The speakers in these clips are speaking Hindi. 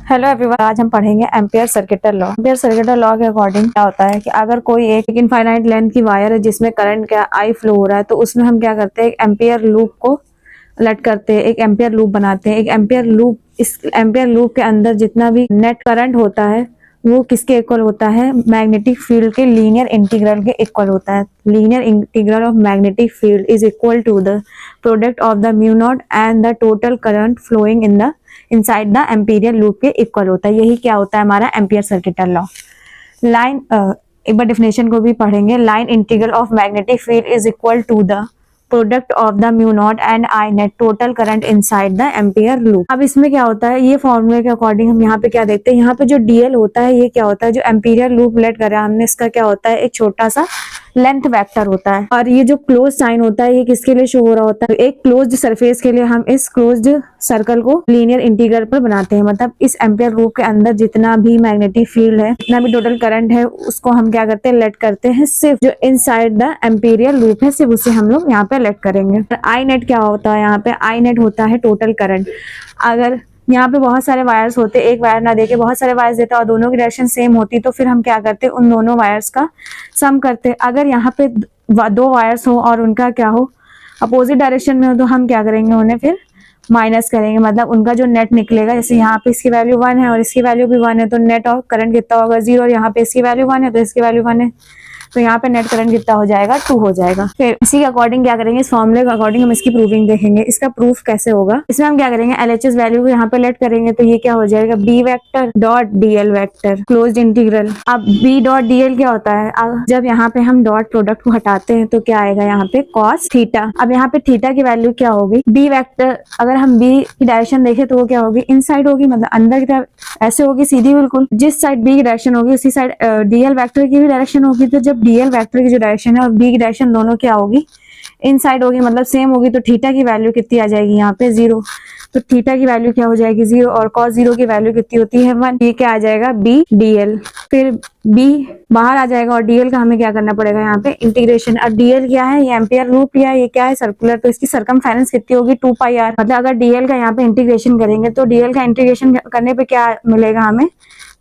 हेलो एवरीवन, आज हम पढ़ेंगे ampere circuital law. Ampere circuital law के अकॉर्डिंग क्या होता है कि अगर कोई एक इनफाइनाइट लेंथ की वायर है जिसमें करंट क्या आई फ्लो हो रहा है, तो उसमें हम क्या करते हैं, एक एम्पियर लूप को लट करते हैं, एक एम्पियर लूप बनाते हैं। एक एम्पियर लूप, इस एम्पियर लूप के अंदर जितना भी नेट करंट होता है वो किसके इक्वल होता है, मैग्नेटिक फील्ड के लीनियर इंटीग्रल के इक्वल होता है। Linear integral of magnetic field is equal to the product of the mu naught and the total current flowing inside the Amperian loop के इक्वल होता है। यही क्या होता है हमारा एम्पियर सर्किटल लॉ। लाइन एक बार डेफिनेशन को भी पढ़ेंगे। Line integral of magnetic field is equal to the product of the mu naught and I net total current inside the Ampere loop. अब इसमें क्या होता है, ये फॉर्मूले के अकॉर्डिंग हम यहाँ पे क्या देखते हैं, यहाँ पे जो डीएल होता है ये क्या होता है, जो एम्पीरियल लूप लेट करा हमने, इसका क्या होता है, एक छोटा सा लेंथ वेक्टर होता है। और ये जो क्लोज साइन होता है ये किसके लिए शो हो रहा होता है, एक क्लोज्ड सरफेस के लिए हम इस क्लोज्ड सर्कल को लीनियर इंटीग्रल पर बनाते हैं। मतलब इस एम्पियर लूप के अंदर जितना भी मैग्नेटिक फील्ड है, जितना भी टोटल करंट है, उसको हम क्या करते हैं, लेट करते हैं। सिर्फ जो इनसाइड द एम्पीरियल लूप है सिर्फ उसे हम लोग यहाँ पे लेट करेंगे। आई नेट क्या होता है, यहाँ पे आई नेट होता है टोटल करंट। अगर यहाँ पे बहुत सारे वायर्स होते, एक वायर ना देके बहुत सारे वायर्स देता और दोनों की डायरेक्शन सेम होती, तो फिर हम क्या करते, उन दोनों वायर्स का सम करते। अगर यहाँ पे दो वायर्स हो और उनका क्या हो, अपोजिट डायरेक्शन में हो, तो हम क्या करेंगे, उन्हें फिर माइनस करेंगे। मतलब उनका जो नेट निकलेगा, जैसे यहाँ पे इसकी वैल्यू 1 है और इसकी वैल्यू भी 1 है, तो नेट ऑफ करंट कितना होगा, 0। और यहाँ पे इसकी वैल्यू 1 है तो इसकी वैल्यू 1 है, तो यहाँ पे नेट करंट कितना हो जाएगा, 2 हो जाएगा। फिर इसी के अकॉर्डिंग क्या करेंगे, इस फॉर्मूले के अकॉर्डिंग हम इसकी प्रूविंग देखेंगे। इसका प्रूफ कैसे होगा, इसमें हम क्या करेंगे, एलएचएस वैल्यू को यहाँ पे लेट करेंगे, तो ये क्या हो जाएगा, B vector dot D L vector closed integral. अब बी डॉट डीएल क्या होता है, जब यहाँ पे हम डॉट प्रोडक्ट को हटाते हैं तो क्या आएगा, यहाँ पे कॉस थीटा। अब यहाँ पे थीटा की वैल्यू क्या होगी, बी वेक्टर, अगर हम बी की डायरेक्शन देखें तो वो क्या होगी, इनसाइड होगी, मतलब अंदर की तरफ ऐसे होगी सीधी बिल्कुल। जिस साइड बी की डायरेक्शन होगी उसी साइड डीएल वेक्टर की भी डायरेक्शन होगी। तो जब डीएल वेक्टर की जो डायरेक्शन है और बी की डायरेक्शन दोनों क्या होगी, इनसाइड होगी, मतलब सेम होगी, तो थीटा की वैल्यू कितनी आ जाएगी, यहाँ पे 0। तो थीटा की वैल्यू क्या हो जाएगी, 0, और cos 0 की वैल्यू कितनी होती है, 1। ये क्या आ जाएगा, बी डीएल। फिर बी बाहर आ जाएगा और डीएल का हमें क्या करना पड़ेगा, यहाँ पे इंटीग्रेशन। अब डीएल क्या है, ये एम्पियर लूप या ये क्या है, सर्कुलर, तो इसकी सरकमफेरेंस कितनी होगी, 2πr। मतलब अगर डीएल का यहाँ पे इंटीग्रेशन करेंगे तो डीएल का इंटीग्रेशन करने पे क्या मिलेगा, हमें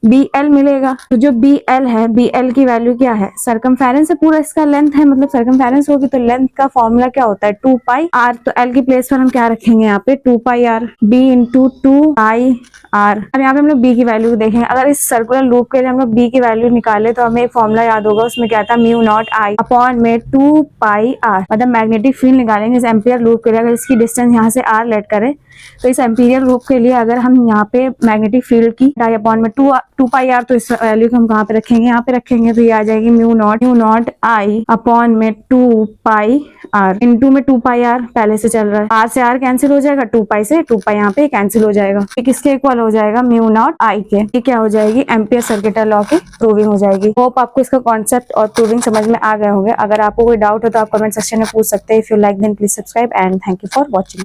BL मिलेगा। तो जो BL है, BL की वैल्यू क्या है, सरकमफेरेंस है पूरा, इसका लेंथ है, मतलब सरकमफेरेंस होगी तो लेंथ का फॉर्मूला क्या होता है, 2πr। तो L की प्लेस पर हम क्या रखेंगे, यहाँ पे 2πr, B इंटू 2πr। अब यहाँ पे हम लोग B की वैल्यू देखेंगे। अगर इस सर्कुलर लूप के लिए हम लोग B की वैल्यू निकाले तो हमें एक फॉर्मूला याद होगा, उसमें क्या था, म्यू नॉट आई अपॉन में 2πr। मतलब मैग्नेटिक फील्ड निकालेंगे इस एम्पियर लूप के लिए। अगर इसकी डिस्टेंस यहाँ से r लेट करें तो इस एम्पीरियल लूप के लिए अगर हम यहाँ पे मैग्नेटिक फील्ड की आई अपॉन में 2πr, तो इस वैल्यू को हम कहाँ पे रखेंगे, यहाँ पे रखेंगे, तो ये आ जाएगी म्यू नॉट आई अपॉन में 2πr। इनटू में 2πr पहले से चल रहा है, r से r कैंसिल हो जाएगा, 2π से 2π यहाँ पे कैंसिल हो जाएगा। ये किसके इक्वल हो जाएगा, म्यू नॉट आई के। ये क्या हो जाएगी, एम्पियर सर्किटल लॉ की प्रूविंग हो जाएगी। होप आपको इसका कॉन्सेप्ट और प्रूविंग समझ में आ गए होंगे। अगर आपको कोई डाउट हो तो आप कमेंट सेक्शन में पूछ सकते हैं। If you like then please subscribe and thank you for watching.